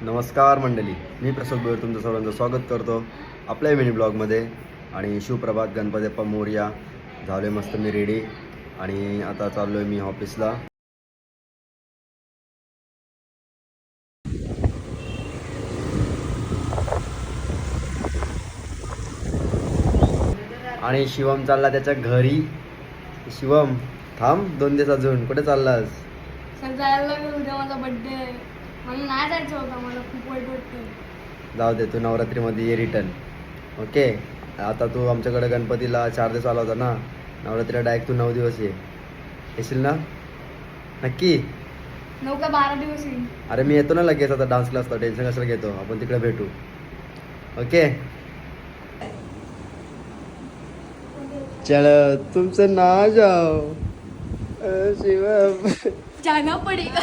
नमस्कार मंडळी, मी प्रसाद भोयर तुमचं सर्वांचं स्वागत करतो आपल्या मिनी ब्लॉगमध्ये. आणि शिवप्रभात गणपती बाप्पा मोरया. झालो आहे मस्त मी रेडी आणि आता चाललो आहे मी ऑफिसला. आणि शिवम चालला त्याच्या घरी. शिवम थांब 2 दिवस अजून, कुठे चाललास? सर जायला लागेल, उद्या माझा बड्डे आहे. मला नाही जायचं होतं, मला खूप वाईट वाटतं. जाऊ दे, तू नवरात्रीमध्ये ये रिटर्न. ओके, आता तू आमच्याकडे गणपतीला 4 दिवस आला होता ना, नवरात्रीला डायरेक्ट तू 9 दिवस येशील ना? नक्की? 9 का 12 दिवस येईल. अरे मी येतो ना लगेच, आता डान्स क्लासला. टेन्शन कशाला घेतो, आपण तिकडे भेटू. ओके चलो तुमचं नाव जाओ. शिवम जाना पडेगा.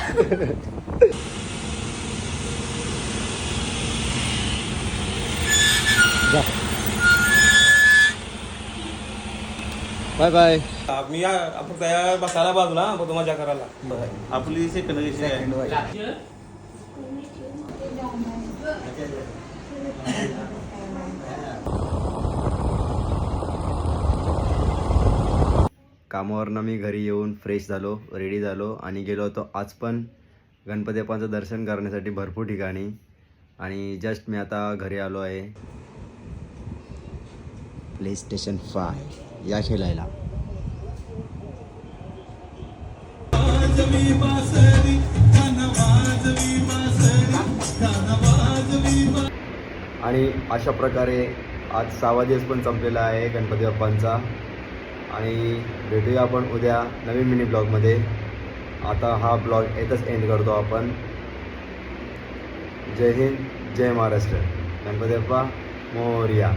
Bye bye. मी आपण तयार बसायला बाजूला फक्त मजा करायला. आपली सेकंड आहे. कामावरनं मी घरी येऊन फ्रेश झालो, रेडी झालो आणि गेलो होतो आज पण गणपती बाप्पांचं दर्शन करण्यासाठी भरपूर ठिकाणी. आणि जस्ट मी आता घरी आलो आहे. PlayStation 5 या खेळायला. आणि अशा प्रकारे आज 6वा दिवस पण संपलेला आहे गणपती बाप्पांचा. आणि भेटूया आपण उद्या नवीन मिनी ब्लॉगमध्ये. आता हा ब्लॉग येथच एंड करतो आपण. जय हिंद, जय महाराष्ट्र. गणपती बाप्पा मोरया.